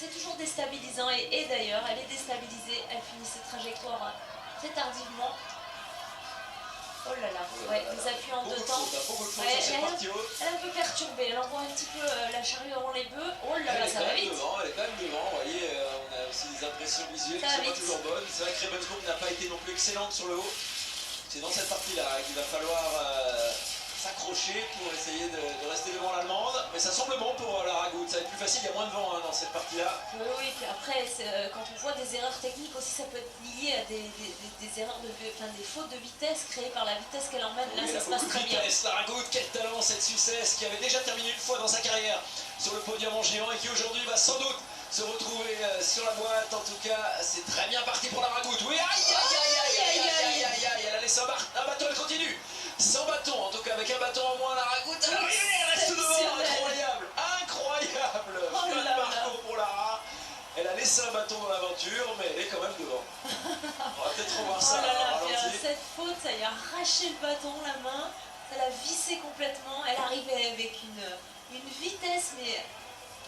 c'est toujours déstabilisant et d'ailleurs elle est déstabilisée, elle finit cette trajectoire très tardivement. Oh là là, ouais, des appuis en deux temps. Ouais, elle est un peu perturbée, elle envoie un petit peu la charrue avant les bœufs. Oh là là, ça va vite. Elle est quand même devant, vous voyez, on a aussi des impressions visuelles qui sont pas toujours bonnes. C'est vrai que Ravensburg n'a pas été non plus excellente sur le haut. C'est dans cette partie-là qu'il va falloir s'accrocher pour essayer de rester devant l'Allemande. Mais ça semble bon pour la Ragout, ça va être plus facile, il y a moins de vent dans cette partie-là. Oui, puis après, quand on voit des erreurs techniques aussi, ça peut être lié à des erreurs, des fautes de vitesse créées par la vitesse qu'elle emmène. Là, ça se passe très bien. La Ragout, quel talent cette Suissesse qui avait déjà terminé une fois dans sa carrière sur le podium en géant et qui aujourd'hui va sans doute se retrouver sur la boîte. En tout cas, c'est très bien parti pour la Ragout. Oui, aïe, elle a laissé un bâton, elle continue. Sans bâton, en tout cas avec un bâton en moins, la Ragout, elle reste devant, incroyable. Parcours pour Lara. Elle a laissé un bâton dans l'aventure, mais elle est quand même devant. On va peut-être revoir ça. Cette faute, ça y a arraché le bâton, la main, ça l'a vissé complètement. Elle arrivait avec une vitesse, mais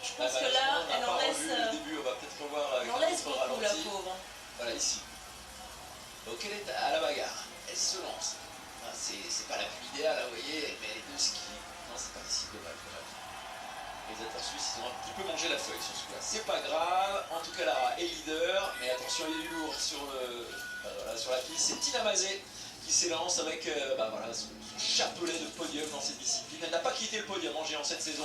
je pense que là, elle en laisse. Le début, on va peut-être revoir. Elle en laisse beaucoup, la pauvre. Voilà, ici. Donc elle est à la bagarre. Elle se lance. C'est pas la plus idéale, vous voyez, mais les deux skis. Non, c'est pas si dommage quand même. Les athlètes suisses, ils ont un petit peu mangé la feuille sur celui-là. C'est pas grave. En tout cas, Lara est leader. Mais attention, il y a du lourd sur la piste. C'est Tina Mazet qui s'élance avec son chapelet de podium dans cette discipline. Elle n'a pas quitté le podium en géant cette saison.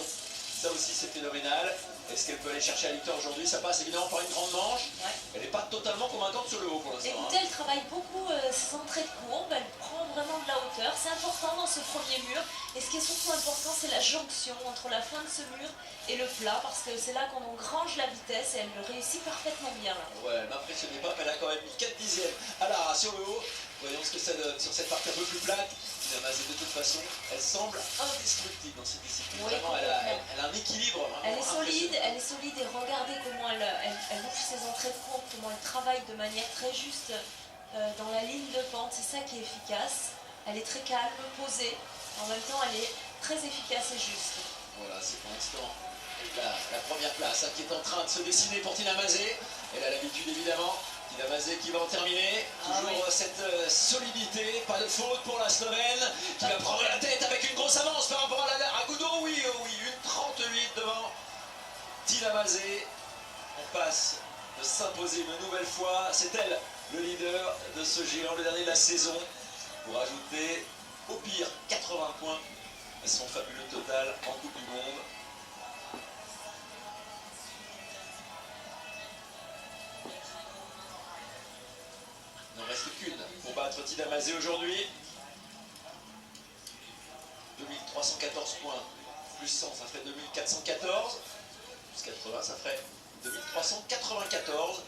Ça aussi, c'est phénoménal. Est-ce qu'elle peut aller chercher la victoire aujourd'hui? Ça passe évidemment par une grande manche. Ouais. Elle n'est pas totalement convaincante sur le haut pour l'instant. Écoutez, elle travaille beaucoup ses entrées de courbe. Elle prend vraiment de la hauteur. C'est important dans ce premier mur. Et ce qui est surtout important, c'est la jonction entre la fin de ce mur et le plat. Parce que c'est là qu'on engrange la vitesse et elle le réussit parfaitement bien. Là. Ouais, elle m'impressionnait pas, mais elle a quand même mis 4 dixièmes à Lara sur le haut. Voyons ce que ça donne sur cette partie un peu plus plate. De toute façon, elle semble indestructible dans cette discipline. Oui, vraiment, elle a un équilibre. Elle est solide et regardez comment elle ouvre ses entrées de courbe, comment elle travaille de manière très juste dans la ligne de pente. C'est ça qui est efficace. Elle est très calme, posée. En même temps, elle est très efficace et juste. Voilà, c'est pour l'instant la première place qui est en train de se dessiner pour Tina Mazet. Elle a l'habitude évidemment. Tina Mazet qui va en terminer, toujours cette solidité, pas de faute pour la Slovène, qui va prendre la tête avec une grosse avance par rapport à la Ragout. Oui, une 38 devant Tina Mazet. On passe de s'imposer une nouvelle fois, c'est elle le leader de ce géant, le dernier de la saison, pour ajouter au pire 80 points à son fabuleux total en Coupe du Monde. Il n'en reste qu'une pour battre Tina Mazet aujourd'hui. 2314 points, plus 100, ça ferait 2414. Plus 80, ça ferait 2394.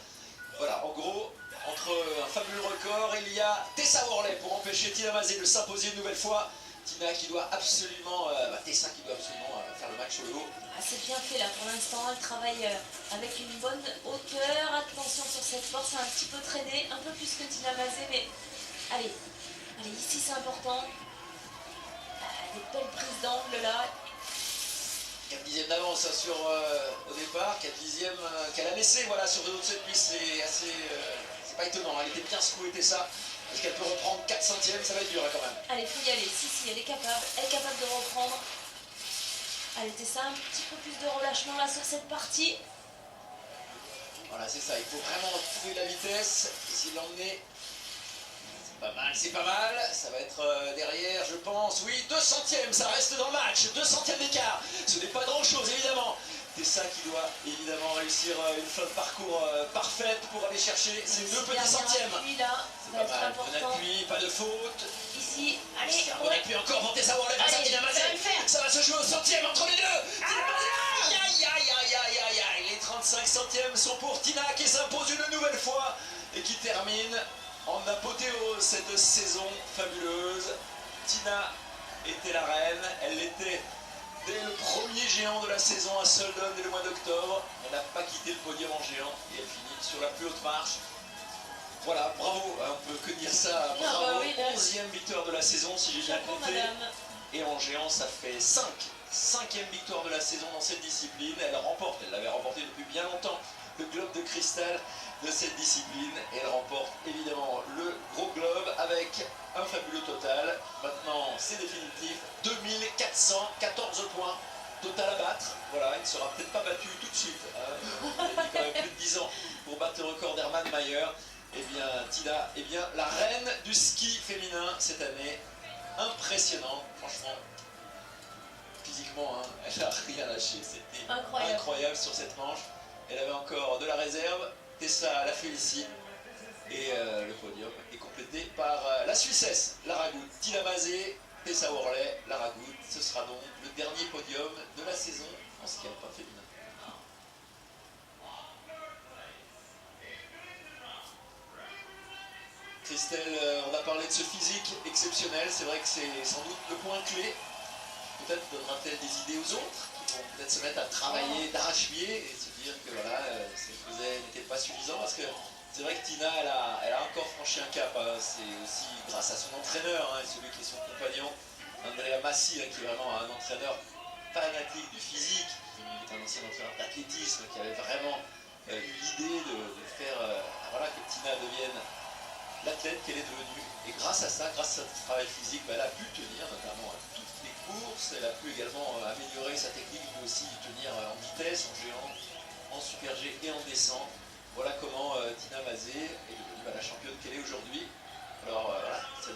Voilà, en gros, entre un fabuleux record, il y a Tessa Worley pour empêcher Tina Mazet de s'imposer une nouvelle fois. Tina qui doit absolument, Tessa qui doit absolument faire le match sur le haut. C'est bien fait là pour l'instant, elle travaille avec une bonne hauteur. Attention sur cette force, un petit peu traînée, un peu plus que Tina Mazet, mais allez, ici c'est important. Des belles prises d'angle là. 4 dixièmes d'avance au départ, 4 dixièmes qu'elle a laissé sur de cette piste, c'est pas étonnant, elle était bien secouée Tessa. Est-ce qu'elle peut reprendre 4 centièmes? Ça va être dur quand même. Allez, faut y aller, si, elle est capable de reprendre. Allez, Tessa, un petit peu plus de relâchement là sur cette partie. Voilà, c'est ça, il faut vraiment trouver la vitesse, essayer de l'emmener. C'est pas mal, ça va être derrière, je pense. Oui, 2 centièmes, ça reste dans le match, 2 centièmes d'écart. Ce n'est pas grand-chose, évidemment. Tessa qui doit évidemment réussir une fin de parcours parfaite pour aller chercher ces 2 petits centièmes. C'est pas mal, bon appui, pas de faute. Ici, allez, bon appui encore pour Tessa Worley, ça va se jouer au centième entre les deux. Aïe, les 35 centièmes sont pour Tina qui s'impose une nouvelle fois et qui termine en apothéose cette saison fabuleuse. Tina était la reine, elle l'était dès le premier géant de la saison à Sölden dès le mois d'octobre. Elle n'a pas quitté le podium en géant et elle finit sur la plus haute marche. Voilà, bravo, on peut que dire ça, bravo, 11e victoire de la saison si j'ai bien compté. Et en géant ça fait 5e victoire de la saison dans cette discipline. Elle l'avait remporté depuis bien longtemps de cristal de cette discipline. Et elle remporte évidemment le gros globe avec un fabuleux total. Maintenant, c'est définitif, 2414 points. Total à battre, voilà, il ne sera peut-être pas battu tout de suite. Il a mis quand même plus de 10 ans pour battre le record d'Hermann Mayer. Eh bien, Tina, eh bien, la reine du ski féminin cette année, impressionnante, franchement. Physiquement, hein, elle n'a rien lâché, c'était incroyable sur cette manche. Elle avait encore de la réserve, Tessa la félicite. Et le podium est complété par la Suissesse, Lara Gut, Tina Mazet, Tessa Worley, Lara Gut. Ce sera donc le dernier podium de la saison en ski alpin féminin. Christelle, on a parlé de ce physique exceptionnel, c'est vrai que c'est sans doute le point clé. Peut-être donnera-t-elle des idées aux autres qui vont peut-être se mettre à travailler d'arrache-pied et se dire que voilà, ce qu'elle faisait n'était pas suffisant, parce que c'est vrai que Tina, elle a encore franchi un cap, hein. C'est aussi grâce à son entraîneur, hein, celui qui est son compagnon, Andrea Massi, hein, qui est vraiment un entraîneur fanatique du physique, qui est un ancien entraîneur d'athlétisme, qui avait vraiment eu l'idée de faire voilà, que Tina devienne l'athlète qu'elle est devenue. Et grâce à ça, grâce à ce travail physique, elle a pu tenir notamment toutes les courses, elle a pu également améliorer sa technique, mais aussi tenir en vitesse, en géant, en super G et en descente. Voilà comment Tina Mazet est devenue la championne qu'elle est aujourd'hui. Alors voilà, ça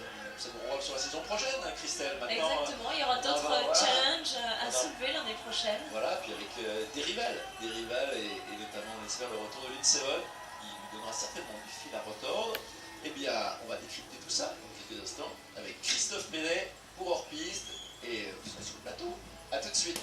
nous renvoie sur la saison prochaine, hein, Christelle. Maintenant, exactement, il y aura d'autres challenges à soulever l'année prochaine. Voilà, puis avec des rivales et notamment on espère le retour de Lindsey Vonn, qui nous donnera certainement du fil à retordre. Eh bien, on va décrypter tout ça dans quelques instants avec Christophe Ménet pour Hors Piste et vous serez sur le plateau. A tout de suite.